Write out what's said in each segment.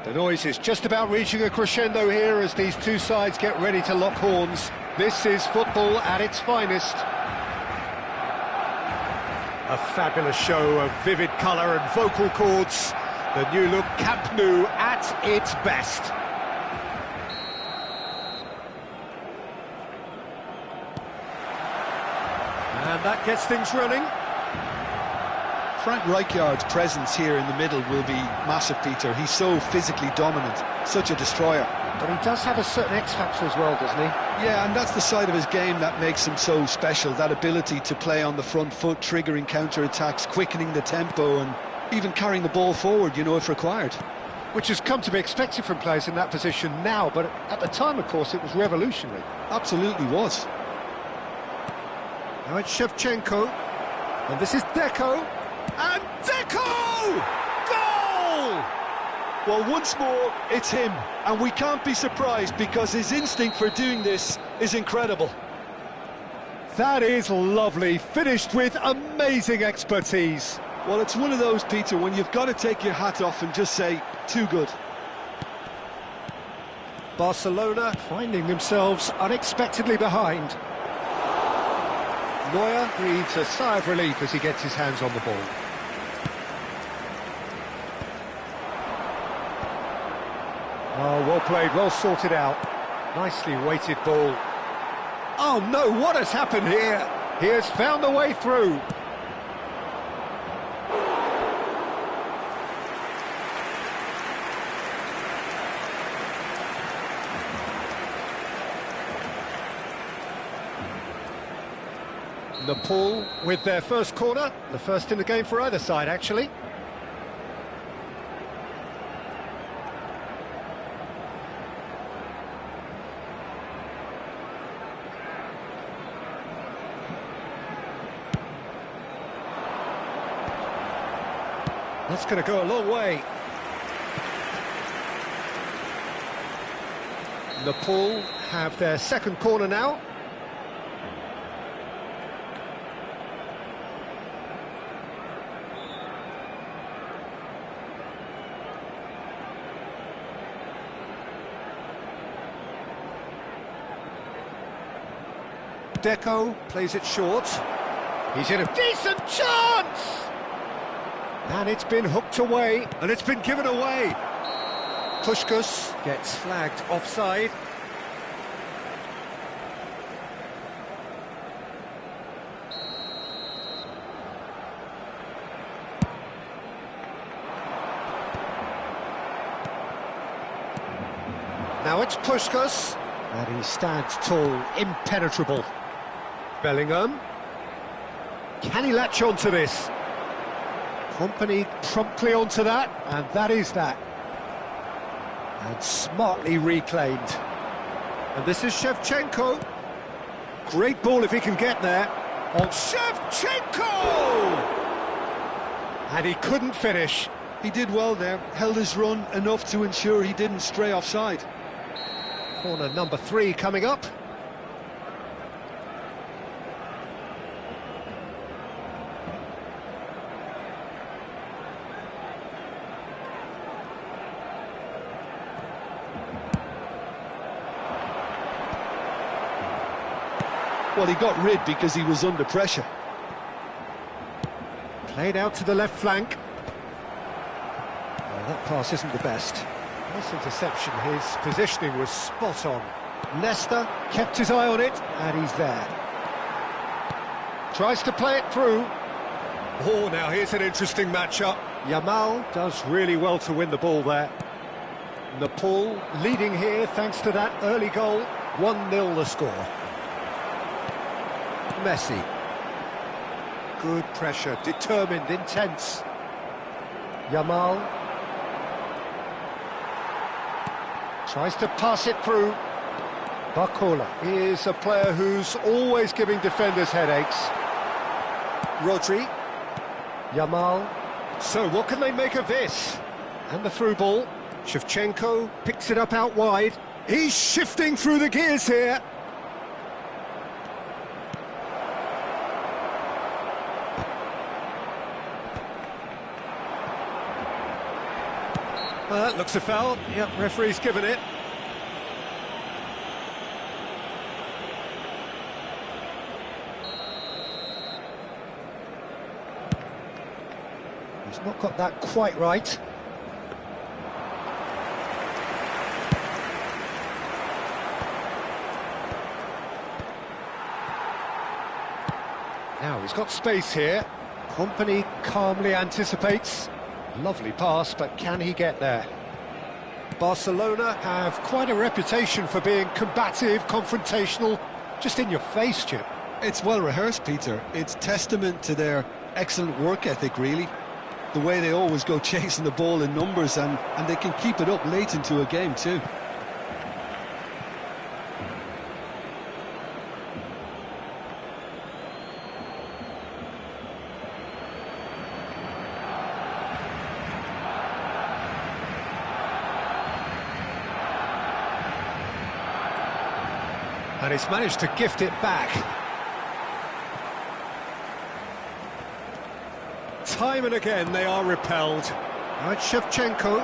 The noise is just about reaching a crescendo here as these two sides get ready to lock horns. This is football at its finest. A fabulous show of vivid colour and vocal cords. The new look Camp Nou at its best. And that gets things running. Frank Rijkaard's presence here in the middle will be massive, Peter. He's so physically dominant, such a destroyer. But he does have a certain X-factor as well, doesn't he? Yeah, and that's the side of his game that makes him so special, that ability to play on the front foot, triggering counter-attacks, quickening the tempo, and even carrying the ball forward, you know, if required. Which has come to be expected from players in that position now, but at the time, of course, it was revolutionary. Absolutely was. Now it's Shevchenko, and this is Deco, and Deco! Goal! Well, once more, it's him, and we can't be surprised because his instinct for doing this is incredible. That is lovely, finished with amazing expertise. Well, it's one of those, Peter, when you've got to take your hat off and just say, too good. Barcelona finding themselves unexpectedly behind. Neuer breathes a sigh of relief as he gets his hands on the ball. Oh, well played, well sorted out. Nicely weighted ball. Oh no, what has happened here? He has found a way through. Nepal with their first corner, the first in the game for either side, actually. That's going to go a long way. Nepal have their second corner now. Deco plays it short. He's in a decent chance! And it's been hooked away, and it's been given away. Puskás gets flagged offside. Now it's Puskás, and he stands tall, impenetrable. Bellingham. Can he latch on to this? Company promptly onto that, and that is that. And smartly reclaimed. And this is Shevchenko. Great ball if he can get there. On Shevchenko! And he couldn't finish. He did well there, held his run enough to ensure he didn't stray offside. Corner number 3 coming up. Well, he got rid because he was under pressure. Played out to the left flank. Well, that pass isn't the best. Nice interception, his positioning was spot on. Leicester kept his eye on it, and he's there. Tries to play it through. Oh, now here's an interesting matchup. Yamal does really well to win the ball there. Nepal leading here thanks to that early goal. 1-0 the score. Messi. Good pressure, determined, intense. Yamal. Tries to pass it through. Barcola is a player who's always giving defenders headaches. Rodri. Yamal. So what can they make of this? And the through ball. Shevchenko picks it up out wide. He's shifting through the gears here. That looks a foul. Yep, referee's given it. He's not got that quite right. Now he's got space here. Company calmly anticipates. Lovely pass, but can he get there? Barcelona have quite a reputation for being combative, confrontational, just in your face, Chip. It's well rehearsed, Peter. It's testament to their excellent work ethic, really. The way they always go chasing the ball in numbers, and they can keep it up late into a game too. And he's managed to gift it back. Time and again they are repelled. Now it's Shevchenko.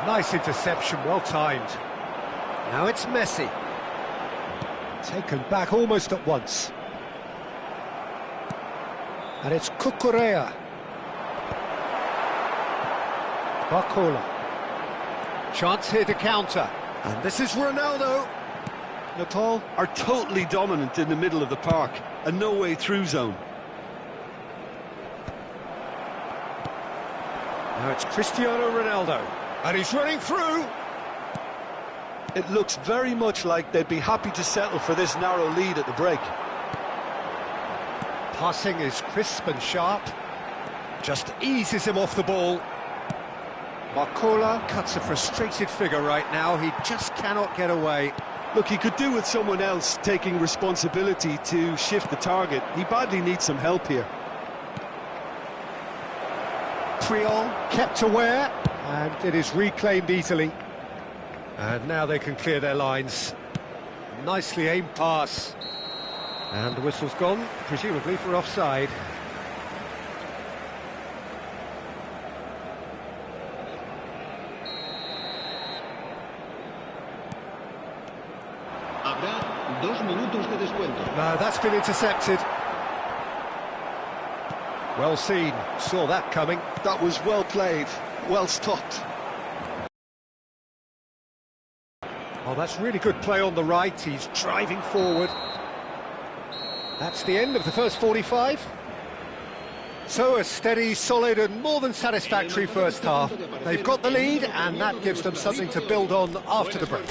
Nice interception, well timed. Now it's Messi. Taken back almost at once. And it's Cucurella. Barcola. Chance here to counter. And this is Ronaldo. Nepal are totally dominant in the middle of the park, a no-way through zone. Now it's Cristiano Ronaldo, and he's running through. It looks very much like they'd be happy to settle for this narrow lead at the break. Passing is crisp and sharp, just eases him off the ball. Barcola cuts a frustrated figure right now, he just cannot get away. Look, he could do with someone else taking responsibility to shift the target. He badly needs some help here. Triol kept aware, and it is reclaimed easily. And now they can clear their lines. Nicely aimed pass. And the whistle's gone, presumably for offside. Habrá 2 minutos de descuento. No, that's been intercepted. Well seen, saw that coming. That was well played, well stopped. Oh, that's really good play on the right, he's driving forward. That's the end of the first 45. So a steady, solid and more than satisfactory first half. They've got the lead and that gives them something to build on after the break.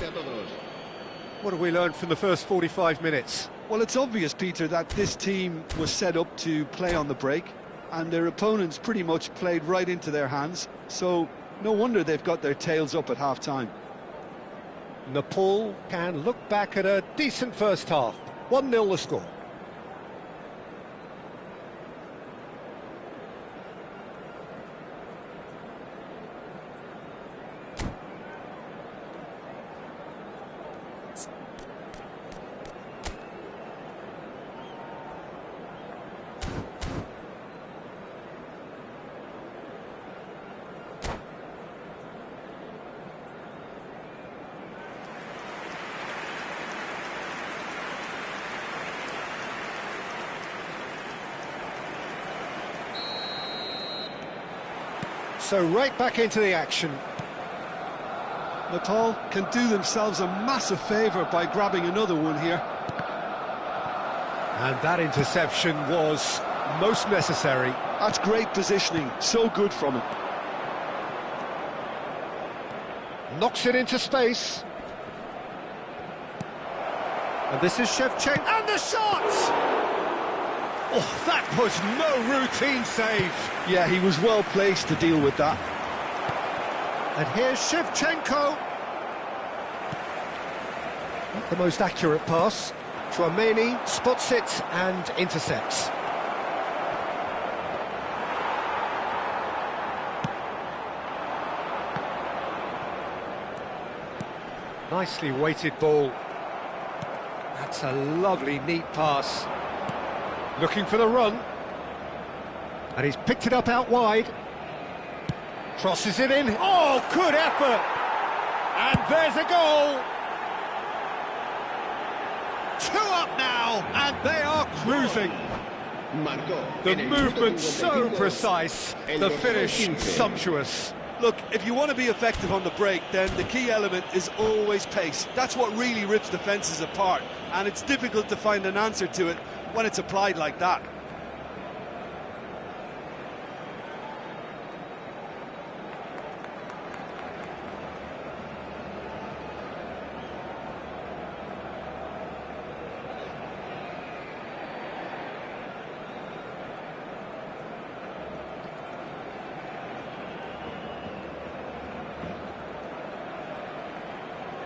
What have we learned from the first 45 minutes? Well, it's obvious, Peter, that this team was set up to play on the break, and their opponents pretty much played right into their hands, so no wonder they've got their tails up at half-time. Nepal can look back at a decent first half. 1-0 the score. So right back into the action. Nepal can do themselves a massive favour by grabbing another one here. And that interception was most necessary. That's great positioning, so good from him. Knocks it into space. And this is Shevchenko, and the shot! Oh, that was no routine save. Yeah, he was well placed to deal with that. And here's Shevchenko. Not the most accurate pass. Chouameni spots it and intercepts. Nicely weighted ball. That's a lovely, neat pass. Looking for the run. And he's picked it up out wide. Crosses it in. Oh, good effort! And there's a goal! 2 up now, and they are cruising. The movement's so precise, the finish sumptuous. Look, if you want to be effective on the break, then the key element is always pace. That's what really rips defences apart, and it's difficult to find an answer to it when it's applied like that.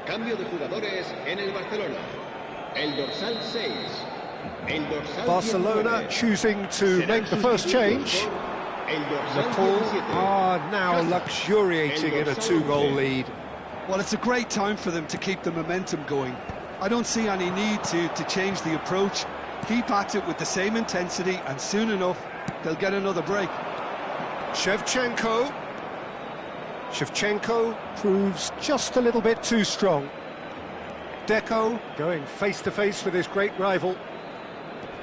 Cambio de jugadores en el Barcelona. El dorsal 6. El dorsal Barcelona 19. choosing to make the first change. El dorsal Liverpool 17. are now luxuriating in a 2-goal lead. Well, it's a great time for them to keep the momentum going. I don't see any need to change the approach. Keep at it with the same intensity, and soon enough, they'll get another break. Shevchenko proves just a little bit too strong. Deco going face-to-face with his great rival.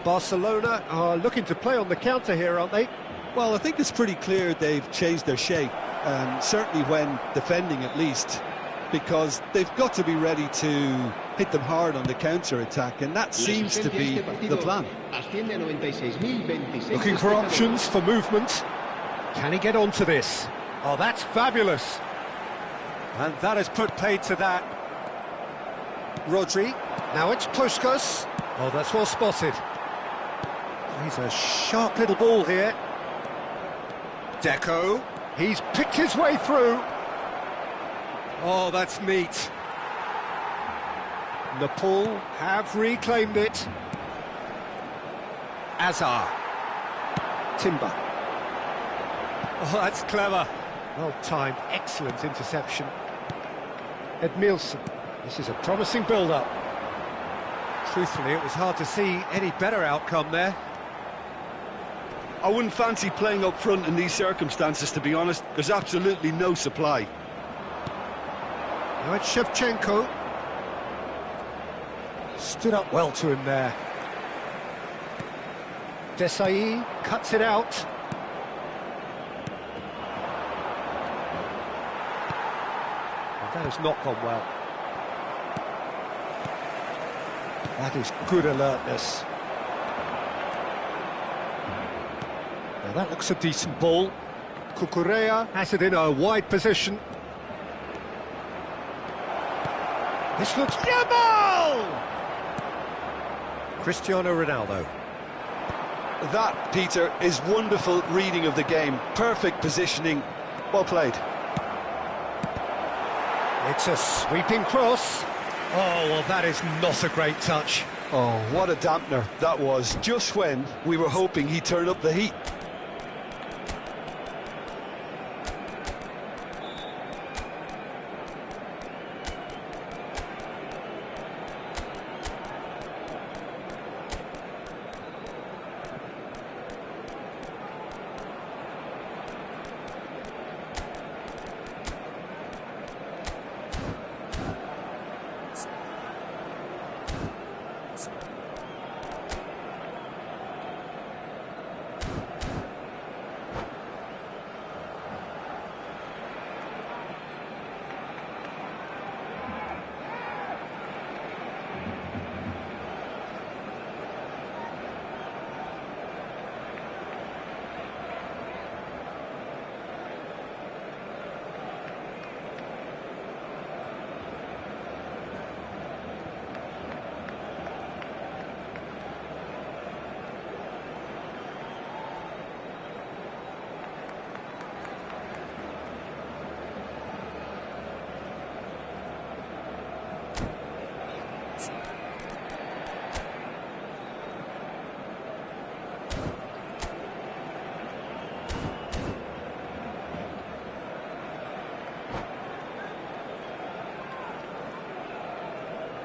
Barcelona are looking to play on the counter here, aren't they? Well, I think it's pretty clear they've changed their shape, certainly when defending at least, because they've got to be ready to hit them hard on the counter-attack, and that seems to be the plan. Looking for options for movement. Can he get onto this? Oh, that's fabulous. And that has put paid to that. Rodri. Now it's Puskas. Oh, that's well spotted. He's a sharp little ball here. Deco. He's picked his way through. Oh, that's neat. Liverpool have reclaimed it. Azar. Timber. Oh, that's clever. Well timed, excellent interception. Edmilson. This is a promising build-up. Truthfully, it was hard to see any better outcome there. I wouldn't fancy playing up front in these circumstances, to be honest. There's absolutely no supply. Now it's Shevchenko. Stood up well to him there. Desai cuts it out. That has not gone well. That is good alertness. Now that looks a decent ball. Cucurella has it in a wide position. This looks... Yamal! Cristiano Ronaldo. That, Peter, is wonderful reading of the game. Perfect positioning. Well played. It's a sweeping cross. Oh, well, that is not a great touch. Oh, what a dampener that was, just when we were hoping he'd turn up the heat.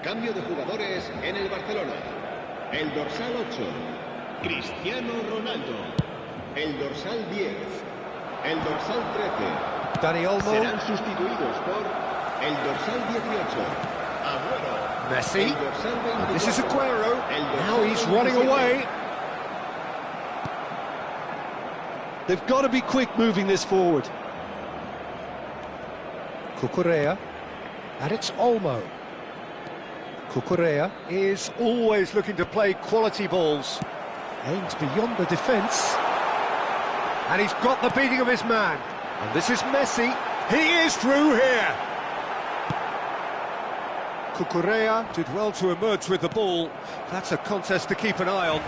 Cambio de jugadores en el Barcelona. El dorsal 8, Cristiano Ronaldo. El dorsal 10, el dorsal 13, Dani Olmo. Serán sustituidos por el dorsal 18, Agüero. Messi. El dorsal 24, This is Aguero. el Now dorsal he's running 27. away. They've got to be quick moving this forward. Cucurella. And it's Olmo. Cucurella is always looking to play quality balls. Aims beyond the defence. And he's got the beating of his man. And this is Messi. He is through here. Cucurella did well to emerge with the ball. That's a contest to keep an eye on.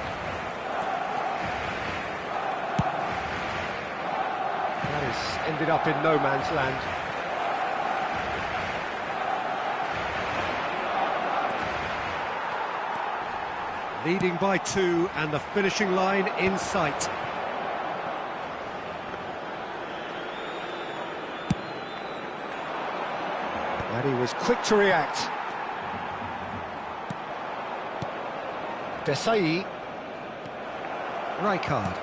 That has ended up in no man's land. Leading by 2 and the finishing line in sight. And he was quick to react. Desai. Rijkaard.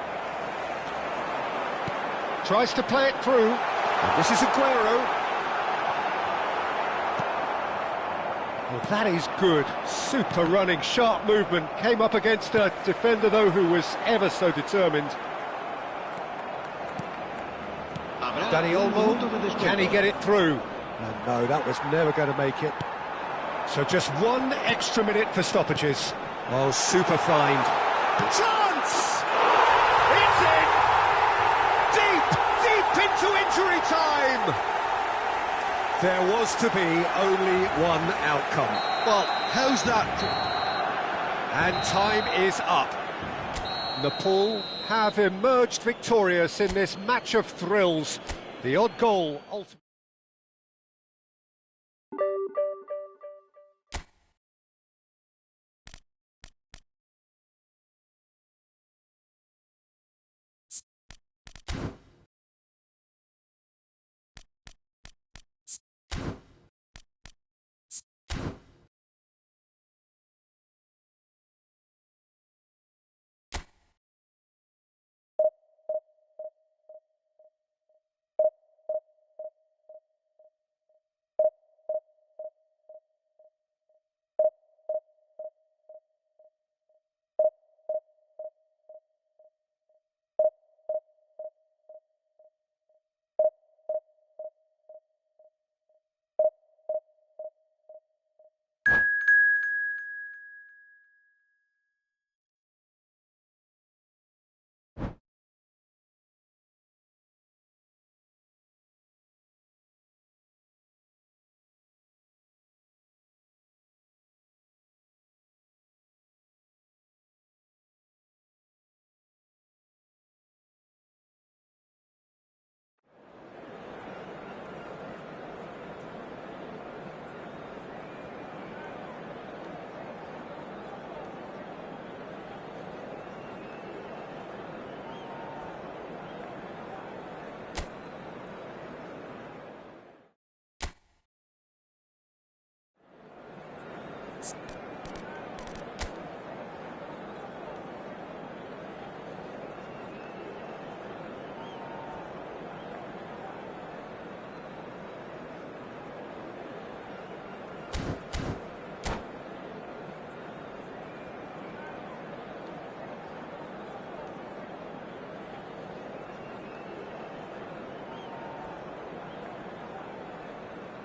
Tries to play it through. And this is Aguero. Well, that is good. Super running, sharp movement. Came up against a defender, though, who was ever so determined. Dani Olmo, can he get it through? And no, that was never going to make it. So just 1 extra minute for stoppages. Oh, super find. Chance! It's in! Deep, deep into injury time! There was to be only one outcome. Well, how's that? And time is up. Nepal have emerged victorious in this match of thrills. The odd goal ultimately.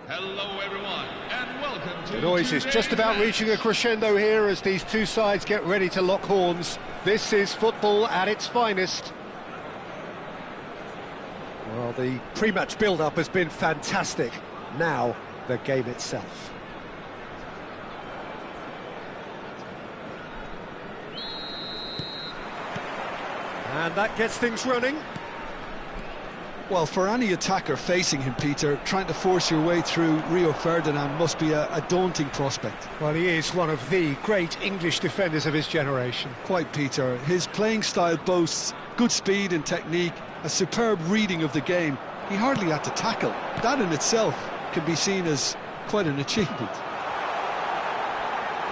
Hello everyone, and welcome to The noise is just about reaching a crescendo here as these two sides get ready to lock horns. This is football at its finest. Well, the pre-match build-up has been fantastic. Now, the game itself. And that gets things running. Well, for any attacker facing him, Peter, trying to force your way through Rio Ferdinand must be a daunting prospect. Well, he is one of the great English defenders of his generation. Quite, Peter. His playing style boasts good speed and technique, a superb reading of the game. He hardly had to tackle. That in itself can be seen as quite an achievement.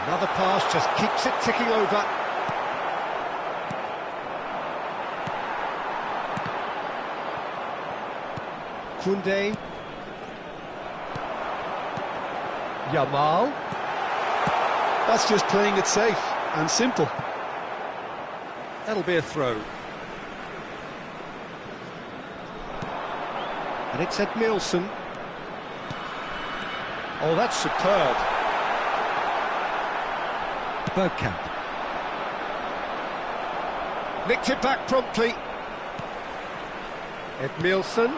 Another pass just keeps it ticking over. Koundé. Yamal. That's just playing it safe and simple. That'll be a throw. And it's Edmilson. Oh, that's superb. Bergkamp. Nicked it back promptly. Edmilson.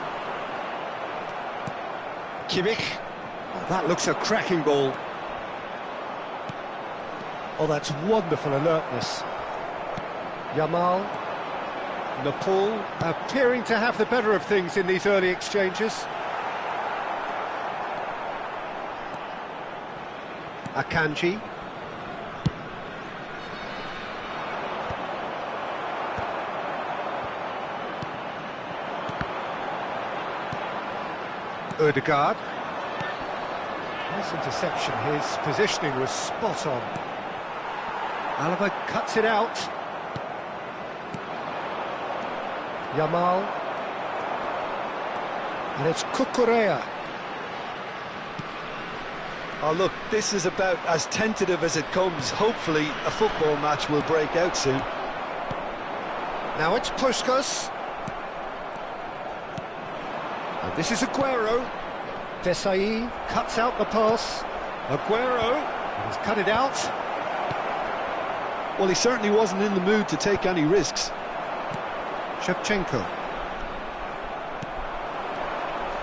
Kimmich. Oh, that looks a cracking ball. Oh, that's wonderful alertness. Yamal. Nepal appearing to have the better of things in these early exchanges. Akanji. Ødegaard. Nice interception, his positioning was spot on. Alaba cuts it out. Yamal. And it's Cucurella. Oh, look, this is about as tentative as it comes. Hopefully, a football match will break out soon. Now it's Puskas. And this is Aguero. Desai cuts out the pass. Aguero. He's cut it out. Well, he certainly wasn't in the mood to take any risks. Shevchenko.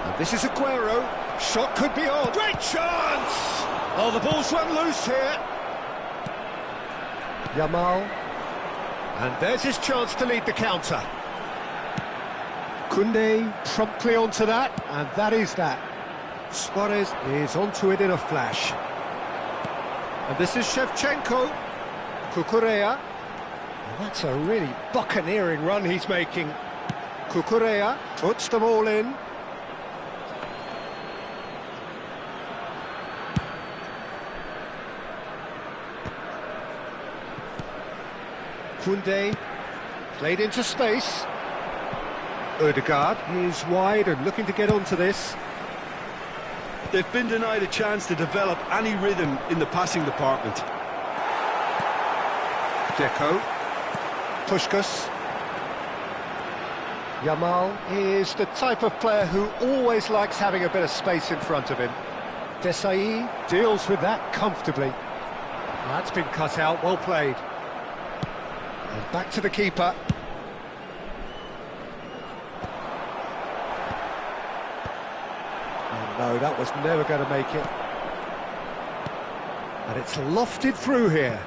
And this is Aguero. Shot could be on. Great chance! Oh, the ball's run loose here. Yamal. And there's his chance to lead the counter. Koundé promptly onto that, and that is that. Suarez is onto it in a flash. And this is Shevchenko. Cucurella. And that's a really buccaneering run he's making. Cucurella puts them all in. Koundé played into space. Ødegaard is wide and looking to get onto this. They've been denied a chance to develop any rhythm in the passing department. Deco. Puskas. Yamal is the type of player who always likes having a bit of space in front of him. Desai deals with that comfortably. That's been cut out, well played. And back to the keeper. Oh no, that was never going to make it. And it's lofted through here.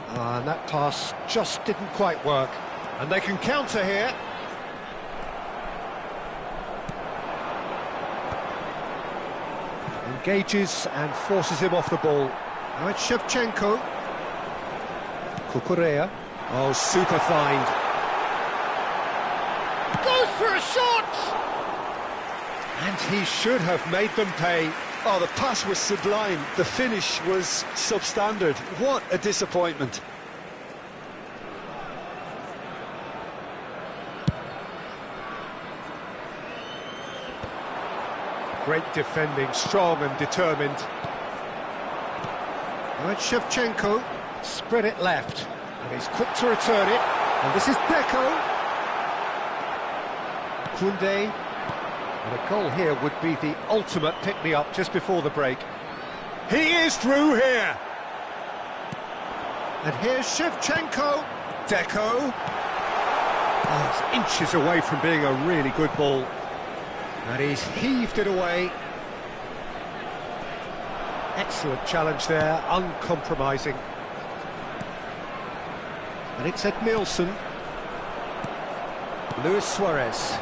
And that pass just didn't quite work. And they can counter here. Engages and forces him off the ball. Now it's Shevchenko. Cucurella. Oh, super find. Goes for a shot! And he should have made them pay. Oh, the pass was sublime. The finish was substandard. What a disappointment. Great defending, strong and determined. Now it's Shevchenko. Spread it left. And he's quick to return it. And this is Deco. Koundé. And a goal here would be the ultimate pick-me-up just before the break. He is through here! And here's Shevchenko. Deco. Oh, it's inches away from being a really good ball. And he's heaved it away. Excellent challenge there, uncompromising. And it's Edmilson. Luis Suarez.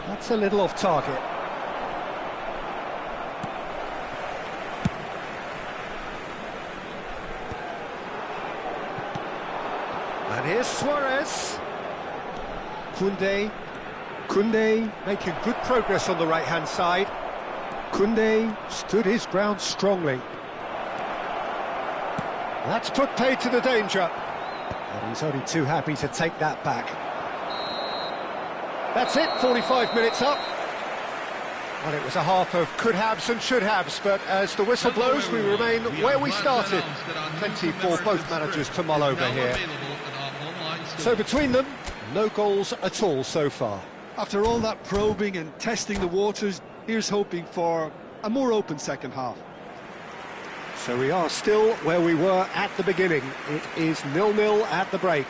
That's a little off target. And here's Suarez. Koundé. Koundé making good progress on the right-hand side. Koundé stood his ground strongly. That's put paid to the danger. And he's only too happy to take that back. That's it, 45 minutes up. Well, it was a half of could-haves and should-haves, but as the whistle blows, we remain where we started. Plenty for both managers to mull over here. So between them, no goals at all so far. After all that probing and testing the waters, here's hoping for a more open second half. So we are still where we were at the beginning. It is 0-0 at the break.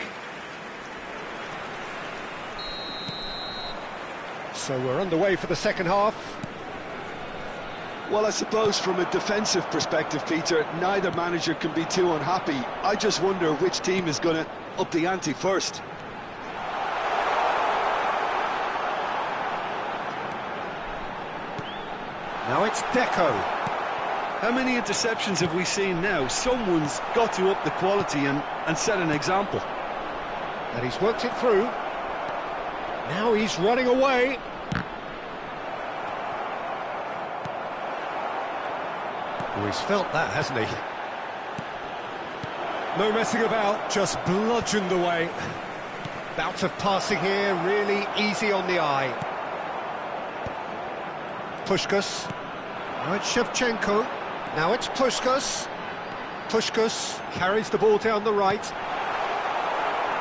So we're underway for the second half. Well, I suppose from a defensive perspective, Peter, neither manager can be too unhappy. I just wonder which team is going to up the ante first. Now it's Deco. How many interceptions have we seen now? Someone's got to up the quality and set an example. And he's worked it through. Now he's running away. Oh, he's felt that, hasn't he? No messing about, just bludgeoned away. Bout of passing here, really easy on the eye. Puskás. Now it's Shevchenko. Now it's Puskás. Puskás carries the ball down the right.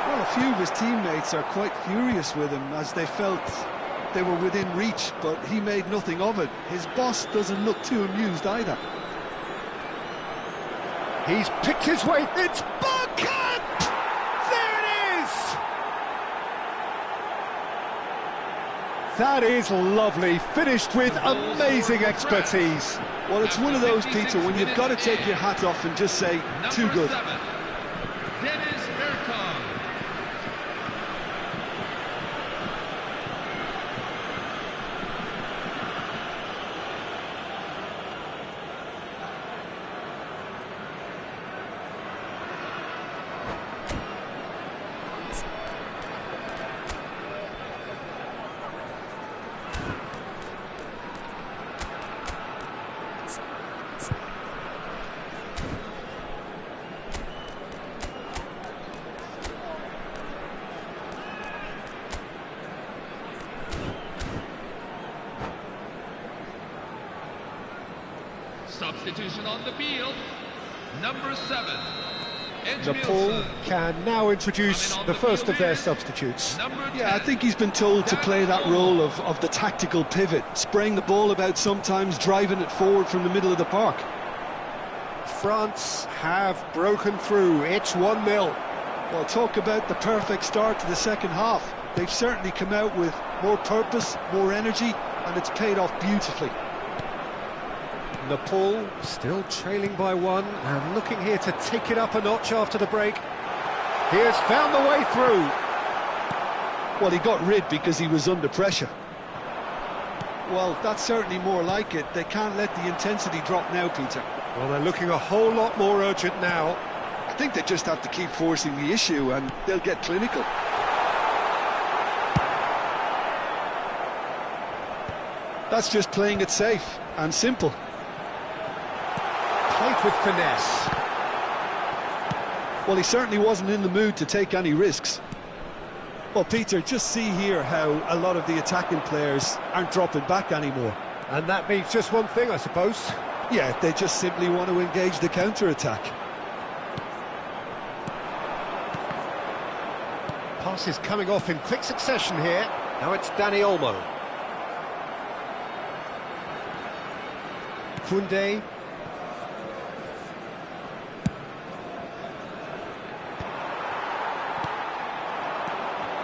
Well, a few of his teammates are quite furious with him as they felt they were within reach, but he made nothing of it. His boss doesn't look too amused either. He's picked his way. It's Bergkamp! There it is! That is lovely. Finished with amazing expertise. Well, it's one of those, Peter, when you've got to take your hat off and just say, too good. Substitution on the field, number 7. Nepal can now introduce the first of their substitutes. Yeah, I think he's been told to play that role of the tactical pivot, spraying the ball about sometimes, driving it forward from the middle of the park. France have broken through. It's 1-0. Well, talk about the perfect start to the second half. They've certainly come out with more purpose, more energy, and it's paid off beautifully. Nepal still trailing by 1 and looking here to take it up a notch after the break. He has found the way through. Well, he got rid because he was under pressure. Well, that's certainly more like it. They can't let the intensity drop now, Peter. Well, they're looking a whole lot more urgent now. I think they just have to keep forcing the issue and they'll get clinical. That's just playing it safe and simple. Played with finesse. Well, he certainly wasn't in the mood to take any risks. Well, Peter, just see here how a lot of the attacking players aren't dropping back anymore. And that means just one thing, I suppose. Yeah, they just simply want to engage the counter-attack. Passes coming off in quick succession here. Now it's Dani Olmo. Koundé.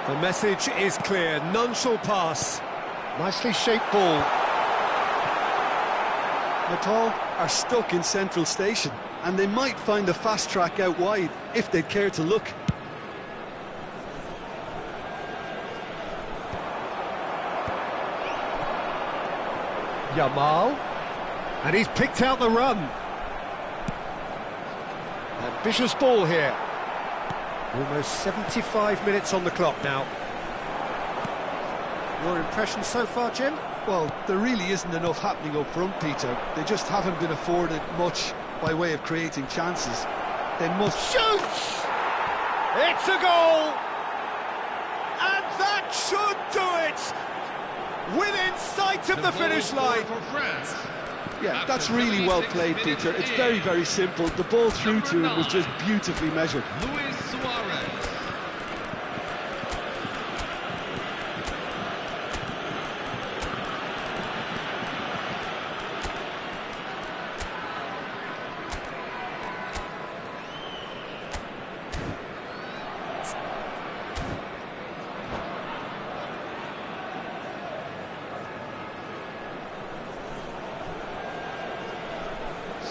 The message is clear, none shall pass. Nicely shaped ball. Nepal are stuck in Central Station, and they might find a fast track out wide if they'd care to look. Yamal. And he's picked out the run. Ambitious ball here. Almost 75 minutes on the clock now. Your impressions so far, Jim? Well, there really isn't enough happening up front, Peter. They just haven't been afforded much by way of creating chances. They must... Shoots! It's a goal! And that should do it! within sight of the finish line. For France. Yeah, that's really well played, Peter. It's very, very simple. The ball through to him was just beautifully measured. Luis Suarez.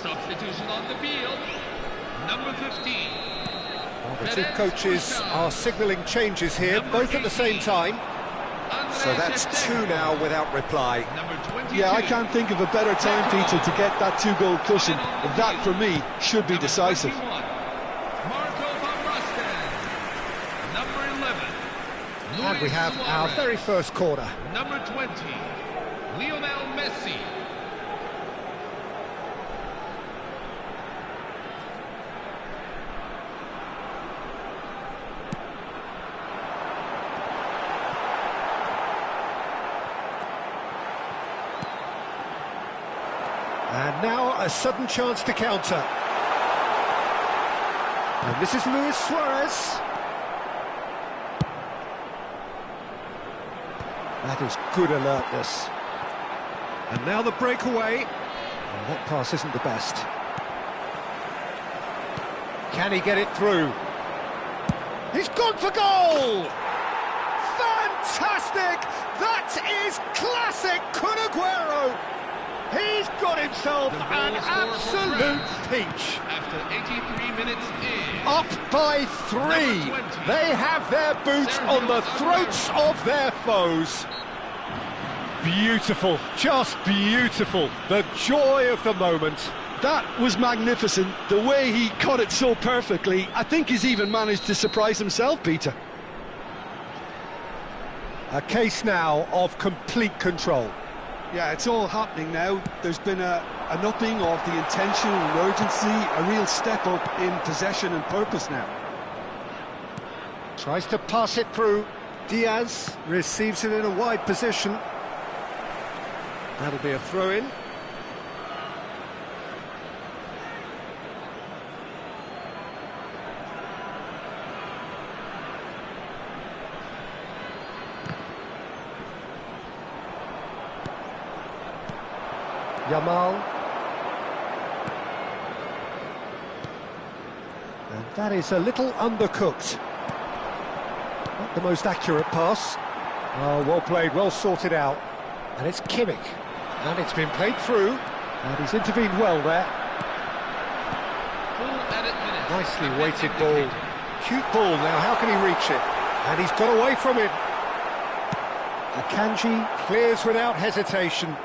Substitution on the field, number 15. Well, the two coaches are signalling changes here, both at the same time. So that's two now without reply. Number 22. Yeah, I can't think of a better time, Peter, to get that two-goal cushion. That, for me, should be decisive. Marco van Basten. Number 11. And we have our very first corner. Number 20. Lionel Messi. And now a sudden chance to counter. And this is Luis Suarez. That is good alertness. And now the breakaway. And that pass isn't the best. Can he get it through? He's gone for goal! Fantastic! That is classic Kun Aguero! He's got himself an absolute peach. After 83 minutes in. Up by 3. They have their boots on the throats of their foes. Beautiful, just beautiful. The joy of the moment. That was magnificent. The way he caught it so perfectly. I think he's even managed to surprise himself, Peter. A case now of complete control. Yeah, it's all happening now. There's been an upping of the intention and urgency, a real step up in possession and purpose now. Tries to pass it through. Diaz receives it in a wide position. That'll be a throw-in. Yamal. And that is a little undercooked. Not the most accurate pass. Oh, well played, well sorted out. And it's Kimmich. And it's been played through. And he's intervened well there. Nicely weighted ball. Cute ball now, how can he reach it? And he's got away from it. Akanji clears without hesitation.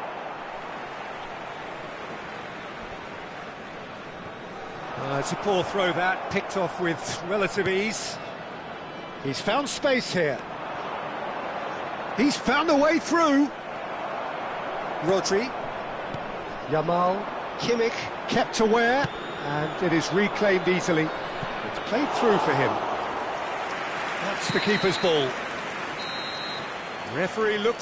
It's a poor throw that, picked off with relative ease. He's found space here. He's found a way through. Rodri. Yamal. Kimmich kept aware, and it is reclaimed easily. It's played through for him. That's the keeper's ball. Referee looks